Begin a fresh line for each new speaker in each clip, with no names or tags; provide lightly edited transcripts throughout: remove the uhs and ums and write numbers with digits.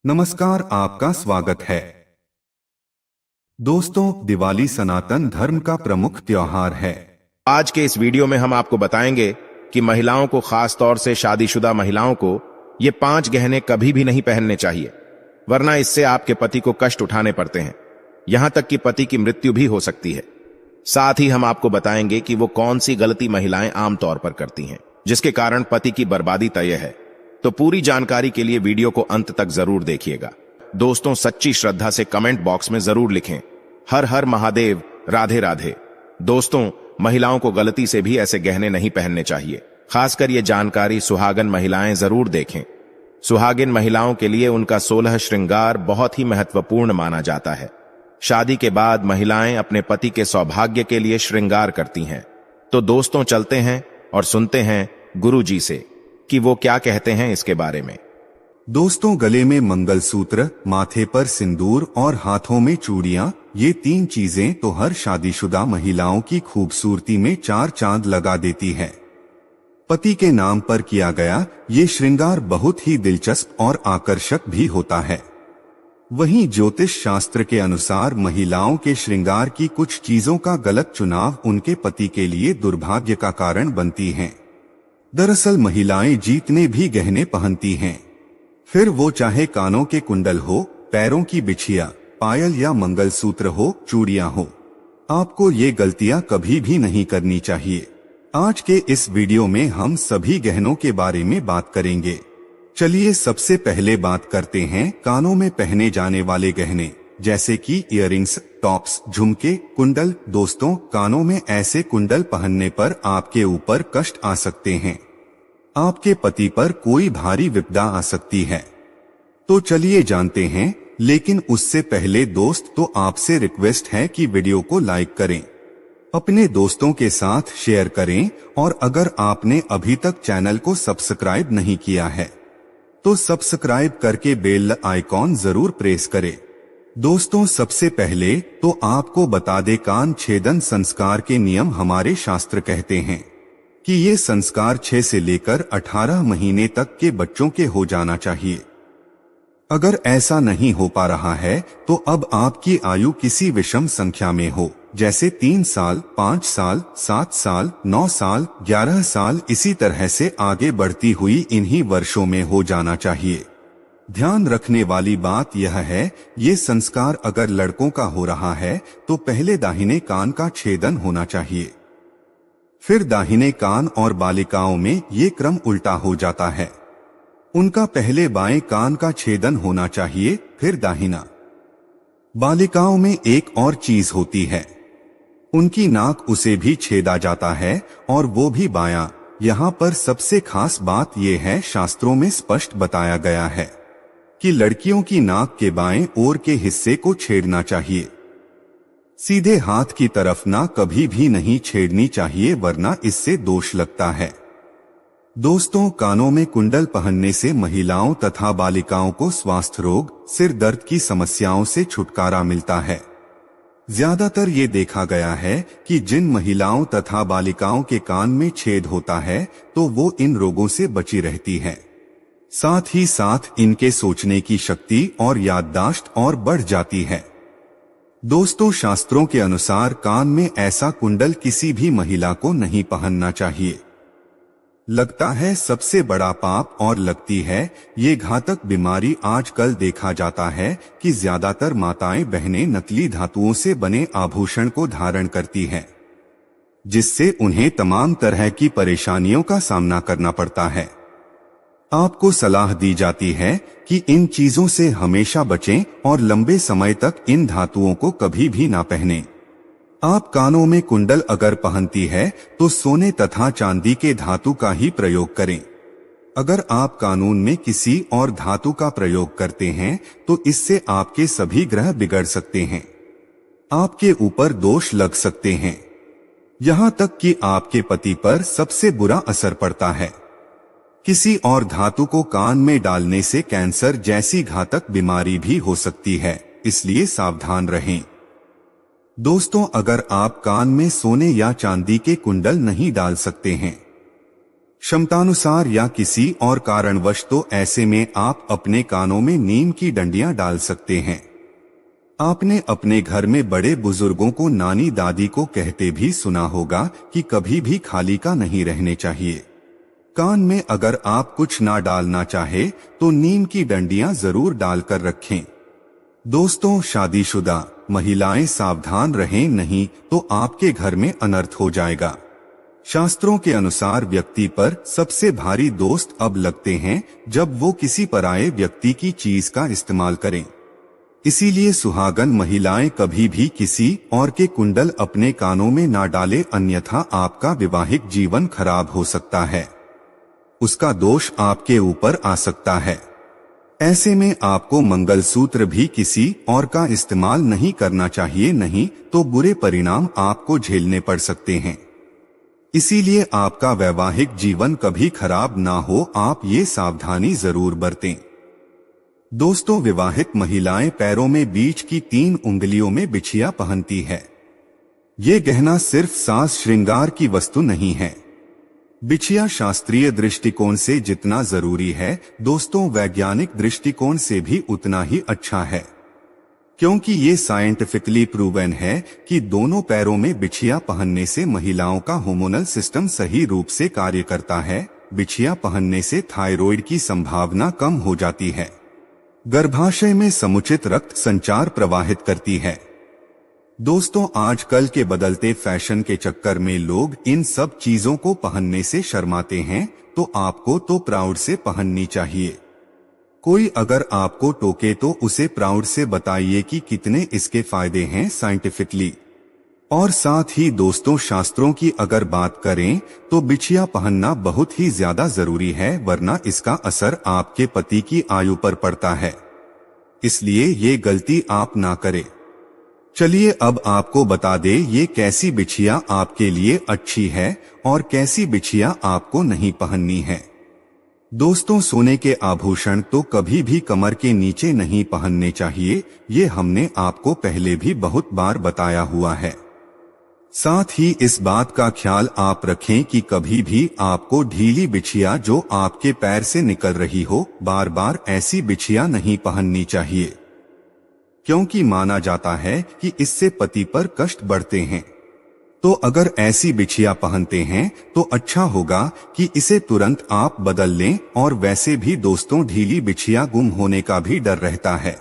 नमस्कार, आपका स्वागत है। दोस्तों, दिवाली सनातन धर्म का प्रमुख त्योहार है।
आज के इस वीडियो में हम आपको बताएंगे कि महिलाओं को, खास तौर से शादीशुदा महिलाओं को, ये 5 गहने कभी भी नहीं पहनने चाहिए, वरना इससे आपके पति को कष्ट उठाने पड़ते हैं। यहां तक कि पति की मृत्यु भी हो सकती है। साथ ही हम आपको बताएंगे कि वो कौन सी गलती महिलाएं आमतौर पर करती हैं, जिसके कारण पति की बर्बादी तय है। तो पूरी जानकारी के लिए वीडियो को अंत तक जरूर देखिएगा। दोस्तों, सच्ची श्रद्धा से कमेंट बॉक्स में जरूर लिखें, हर हर महादेव, राधे राधे। दोस्तों, महिलाओं को गलती से भी ऐसे गहने नहीं पहनने चाहिए। खासकर ये जानकारी सुहागन महिलाएं जरूर देखें। सुहागिन महिलाओं के लिए उनका 16 श्रृंगार बहुत ही महत्वपूर्ण माना जाता है। शादी के बाद महिलाएं अपने पति के सौभाग्य के लिए श्रृंगार करती हैं। तो दोस्तों, चलते हैं और सुनते हैं गुरु जी से कि वो क्या कहते हैं इसके बारे में।
दोस्तों, गले में मंगलसूत्र, माथे पर सिंदूर और हाथों में चूड़ियां, ये 3 चीजें तो हर शादीशुदा महिलाओं की खूबसूरती में 4 चांद लगा देती है। पति के नाम पर किया गया ये श्रृंगार बहुत ही दिलचस्प और आकर्षक भी होता है। वहीं ज्योतिष शास्त्र के अनुसार महिलाओं के श्रृंगार की कुछ चीजों का गलत चुनाव उनके पति के लिए दुर्भाग्य का कारण बनती हैं। दरअसल महिलाएं जितने भी गहने पहनती हैं, फिर वो चाहे कानों के कुंडल हो, पैरों की बिछिया, पायल या मंगलसूत्र हो, चूड़ियां हो, आपको ये गलतियां कभी भी नहीं करनी चाहिए। आज के इस वीडियो में हम सभी गहनों के बारे में बात करेंगे। चलिए सबसे पहले बात करते हैं कानों में पहने जाने वाले गहने, जैसे कि इयररिंग्स, टॉप्स, झुमके, कुंडल। दोस्तों, कानों में ऐसे कुंडल पहनने पर आपके ऊपर कष्ट आ सकते हैं। आपके पति पर कोई भारी विपदा आ सकती है। तो चलिए जानते हैं, लेकिन उससे पहले दोस्त, तो आपसे रिक्वेस्ट है कि वीडियो को लाइक करें, अपने दोस्तों के साथ शेयर करें, और अगर आपने अभी तक चैनल को सब्सक्राइब नहीं किया है तो सब्सक्राइब करके बेल आइकॉन जरूर प्रेस करें। दोस्तों, सबसे पहले तो आपको बता दें, कान छेदन संस्कार के नियम हमारे शास्त्र कहते हैं कि ये संस्कार 6 से लेकर 18 महीने तक के बच्चों के हो जाना चाहिए। अगर ऐसा नहीं हो पा रहा है तो अब आपकी आयु किसी विषम संख्या में हो, जैसे 3 साल, 5 साल, 7 साल, 9 साल, 11 साल, इसी तरह से आगे बढ़ती हुई इन्हीं वर्षों में हो जाना चाहिए। ध्यान रखने वाली बात यह है, ये संस्कार अगर लड़कों का हो रहा है तो पहले दाहिने कान का छेदन होना चाहिए, फिर दाहिने कान, और बालिकाओं में ये क्रम उल्टा हो जाता है। उनका पहले बाएं कान का छेदन होना चाहिए, फिर दाहिना। बालिकाओं में एक और चीज होती है, उनकी नाक, उसे भी छेदा जाता है, और वो भी बायां। यहाँ पर सबसे खास बात यह है, शास्त्रों में स्पष्ट बताया गया है कि लड़कियों की नाक के बाएं ओर के हिस्से को छेदना चाहिए, सीधे हाथ की तरफ ना कभी भी नहीं छेड़नी चाहिए, वरना इससे दोष लगता है। दोस्तों, कानों में कुंडल पहनने से महिलाओं तथा बालिकाओं को स्वास्थ्य रोग, सिर दर्द की समस्याओं से छुटकारा मिलता है। ज्यादातर ये देखा गया है कि जिन महिलाओं तथा बालिकाओं के कान में छेद होता है तो वो इन रोगों से बची रहती है। साथ ही साथ इनके सोचने की शक्ति और याददाश्त और बढ़ जाती है। दोस्तों, शास्त्रों के अनुसार कान में ऐसा कुंडल किसी भी महिला को नहीं पहनना चाहिए। लगता है सबसे बड़ा पाप, और लगती है ये घातक बीमारी। आजकल देखा जाता है कि ज्यादातर माताएं बहनें नकली धातुओं से बने आभूषण को धारण करती हैं, जिससे उन्हें तमाम तरह की परेशानियों का सामना करना पड़ता है। आपको सलाह दी जाती है कि इन चीजों से हमेशा बचें और लंबे समय तक इन धातुओं को कभी भी ना पहनें। आप कानों में कुंडल अगर पहनती है तो सोने तथा चांदी के धातु का ही प्रयोग करें। अगर आप कानून में किसी और धातु का प्रयोग करते हैं तो इससे आपके सभी ग्रह बिगड़ सकते हैं, आपके ऊपर दोष लग सकते हैं, यहाँ तक कि आपके पति पर सबसे बुरा असर पड़ता है। किसी और धातु को कान में डालने से कैंसर जैसी घातक बीमारी भी हो सकती है, इसलिए सावधान रहें। दोस्तों, अगर आप कान में सोने या चांदी के कुंडल नहीं डाल सकते हैं, क्षमतानुसार या किसी और कारणवश, तो ऐसे में आप अपने कानों में नीम की डंडियां डाल सकते हैं। आपने अपने घर में बड़े बुजुर्गों को, नानी दादी को कहते भी सुना होगा कि कभी भी खाली का नहीं रहने चाहिए। कान में अगर आप कुछ ना डालना चाहे तो नीम की डंडियां जरूर डालकर रखें। दोस्तों, शादीशुदा महिलाएं सावधान रहें, नहीं तो आपके घर में अनर्थ हो जाएगा। शास्त्रों के अनुसार व्यक्ति पर सबसे भारी दोस्त अब लगते हैं जब वो किसी पराये व्यक्ति की चीज का इस्तेमाल करें। इसीलिए सुहागन महिलाएं कभी भी किसी और के कुंडल अपने कानों में ना डाले, अन्यथा आपका वैवाहिक जीवन खराब हो सकता है, उसका दोष आपके ऊपर आ सकता है। ऐसे में आपको मंगलसूत्र भी किसी और का इस्तेमाल नहीं करना चाहिए, नहीं तो बुरे परिणाम आपको झेलने पड़ सकते हैं। इसीलिए आपका वैवाहिक जीवन कभी खराब ना हो, आप ये सावधानी जरूर बरतें। दोस्तों, विवाहित महिलाएं पैरों में बीच की 3 उंगलियों में बिछिया पहनती है। ये गहना सिर्फ साज श्रृंगार की वस्तु नहीं है। बिछिया शास्त्रीय दृष्टिकोण से जितना जरूरी है, दोस्तों वैज्ञानिक दृष्टिकोण से भी उतना ही अच्छा है, क्योंकि ये साइंटिफिकली प्रूवन है कि दोनों पैरों में बिछिया पहनने से महिलाओं का हार्मोनल सिस्टम सही रूप से कार्य करता है। बिछिया पहनने से थायराइड की संभावना कम हो जाती है, गर्भाशय में समुचित रक्त संचार प्रवाहित करती है। दोस्तों, आजकल के बदलते फैशन के चक्कर में लोग इन सब चीजों को पहनने से शर्माते हैं, तो आपको तो प्राउड से पहननी चाहिए। कोई अगर आपको टोके तो उसे प्राउड से बताइए कि कितने इसके फायदे हैं साइंटिफिकली। और साथ ही दोस्तों, शास्त्रों की अगर बात करें तो बिछिया पहनना बहुत ही ज्यादा जरूरी है, वरना इसका असर आपके पति की आयु पर पड़ता है। इसलिए ये गलती आप ना करें। चलिए अब आपको बता दें ये कैसी बिछिया आपके लिए अच्छी है और कैसी बिछिया आपको नहीं पहननी है। दोस्तों, सोने के आभूषण तो कभी भी कमर के नीचे नहीं पहनने चाहिए, ये हमने आपको पहले भी बहुत बार बताया हुआ है। साथ ही इस बात का ख्याल आप रखें कि कभी भी आपको ढीली बिछिया जो आपके पैर से निकल रही हो, बार बार ऐसी बिछिया नहीं पहननी चाहिए, क्योंकि माना जाता है कि इससे पति पर कष्ट बढ़ते हैं। तो अगर ऐसी बिछिया पहनते हैं तो अच्छा होगा कि इसे तुरंत आप बदल लें। और वैसे भी दोस्तों, ढीली बिछिया गुम होने का भी डर रहता है,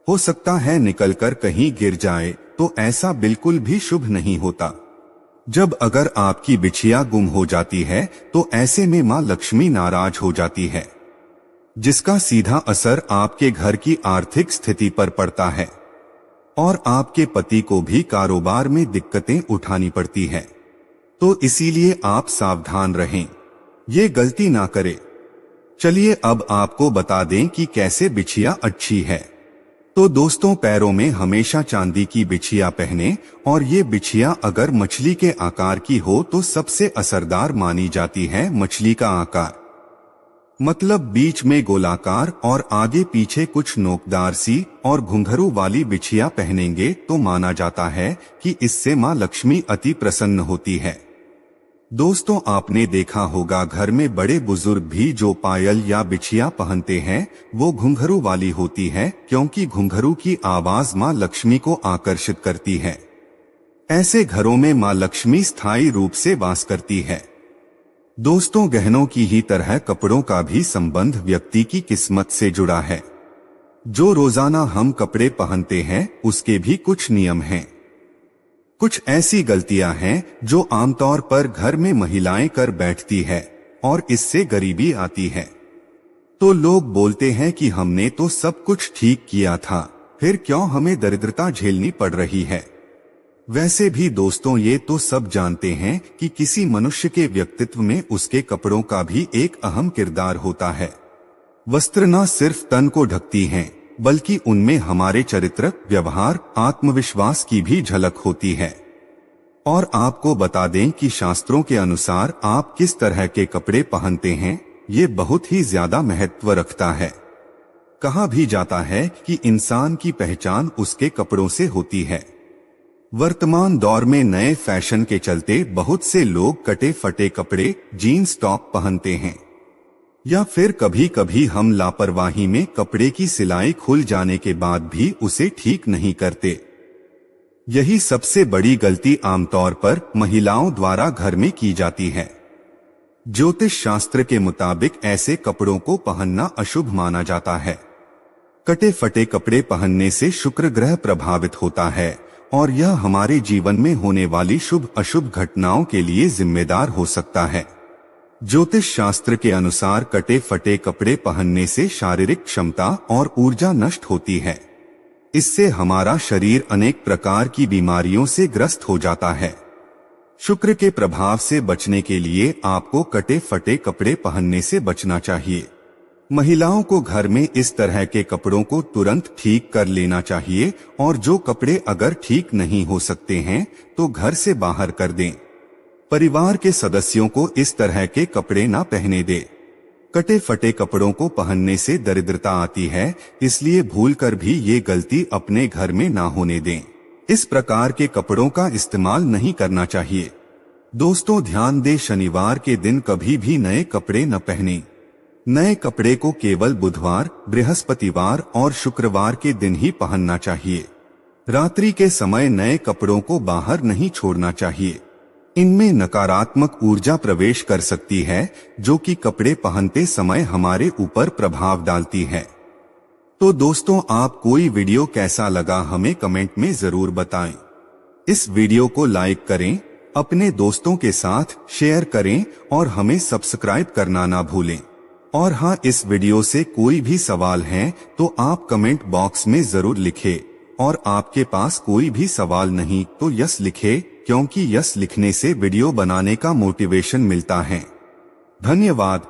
हो सकता है निकलकर कहीं गिर जाए, तो ऐसा बिल्कुल भी शुभ नहीं होता। जब अगर आपकी बिछिया गुम हो जाती है तो ऐसे में मां लक्ष्मी नाराज हो जाती है, जिसका सीधा असर आपके घर की आर्थिक स्थिति पर पड़ता है और आपके पति को भी कारोबार में दिक्कतें उठानी पड़ती है। तो इसीलिए आप सावधान रहें, ये गलती ना करें। चलिए अब आपको बता दें कि कैसे बिछिया अच्छी है। तो दोस्तों, पैरों में हमेशा चांदी की बिछिया पहने, और ये बिछिया अगर मछली के आकार की हो तो सबसे असरदार मानी जाती है। मछली का आकार मतलब बीच में गोलाकार और आगे पीछे कुछ नोकदार सी और घुंघरू वाली बिछिया पहनेंगे तो माना जाता है कि इससे मां लक्ष्मी अति प्रसन्न होती है। दोस्तों, आपने देखा होगा घर में बड़े बुजुर्ग भी जो पायल या बिछिया पहनते हैं वो घुंघरू वाली होती है, क्योंकि घुंघरू की आवाज मां लक्ष्मी को आकर्षित करती है। ऐसे घरों में मां लक्ष्मी स्थायी रूप से वास करती है। दोस्तों, गहनों की ही तरह कपड़ों का भी संबंध व्यक्ति की किस्मत से जुड़ा है। जो रोजाना हम कपड़े पहनते हैं उसके भी कुछ नियम हैं। कुछ ऐसी गलतियां हैं जो आमतौर पर घर में महिलाएं कर बैठती है और इससे गरीबी आती है। तो लोग बोलते हैं कि हमने तो सब कुछ ठीक किया था, फिर क्यों हमें दरिद्रता झेलनी पड़ रही है। वैसे भी दोस्तों, ये तो सब जानते हैं कि किसी मनुष्य के व्यक्तित्व में उसके कपड़ों का भी एक अहम किरदार होता है। वस्त्र न सिर्फ तन को ढकती हैं, बल्कि उनमें हमारे चरित्र, व्यवहार, आत्मविश्वास की भी झलक होती है। और आपको बता दें कि शास्त्रों के अनुसार आप किस तरह के कपड़े पहनते हैं ये बहुत ही ज्यादा महत्व रखता है। कहा भी जाता है कि इंसान की पहचान उसके कपड़ों से होती है। वर्तमान दौर में नए फैशन के चलते बहुत से लोग कटे फटे कपड़े, जीन्स टॉप पहनते हैं, या फिर कभी कभी हम लापरवाही में कपड़े की सिलाई खुल जाने के बाद भी उसे ठीक नहीं करते। यही सबसे बड़ी गलती आमतौर पर महिलाओं द्वारा घर में की जाती है। ज्योतिष शास्त्र के मुताबिक ऐसे कपड़ों को पहनना अशुभ माना जाता है। कटे फटे कपड़े पहनने से शुक्र ग्रह प्रभावित होता है और यह हमारे जीवन में होने वाली शुभ अशुभ घटनाओं के लिए जिम्मेदार हो सकता है। ज्योतिष शास्त्र के अनुसार कटे फटे कपड़े पहनने से शारीरिक क्षमता और ऊर्जा नष्ट होती है। इससे हमारा शरीर अनेक प्रकार की बीमारियों से ग्रस्त हो जाता है। शुक्र के प्रभाव से बचने के लिए आपको कटे फटे कपड़े पहनने से बचना चाहिए। महिलाओं को घर में इस तरह के कपड़ों को तुरंत ठीक कर लेना चाहिए और जो कपड़े अगर ठीक नहीं हो सकते हैं तो घर से बाहर कर दें। परिवार के सदस्यों को इस तरह के कपड़े ना पहने दें। कटे फटे कपड़ों को पहनने से दरिद्रता आती है, इसलिए भूलकर भी ये गलती अपने घर में ना होने दें। इस प्रकार के कपड़ों का इस्तेमाल नहीं करना चाहिए। दोस्तों ध्यान दें, शनिवार के दिन कभी भी नए कपड़े न पहनें। नए कपड़े को केवल बुधवार, बृहस्पतिवार और शुक्रवार के दिन ही पहनना चाहिए। रात्रि के समय नए कपड़ों को बाहर नहीं छोड़ना चाहिए। इनमें नकारात्मक ऊर्जा प्रवेश कर सकती है जो कि कपड़े पहनते समय हमारे ऊपर प्रभाव डालती है। तो दोस्तों आप कोई वीडियो कैसा लगा हमें कमेंट में जरूर बताएं। इस वीडियो को लाइक करें, अपने दोस्तों के साथ शेयर करें और हमें सब्सक्राइब करना ना भूलें। और हाँ, इस वीडियो से कोई भी सवाल है तो आप कमेंट बॉक्स में जरूर लिखें और आपके पास कोई भी सवाल नहीं तो यस लिखें, क्योंकि यस लिखने से वीडियो बनाने का मोटिवेशन मिलता है। धन्यवाद।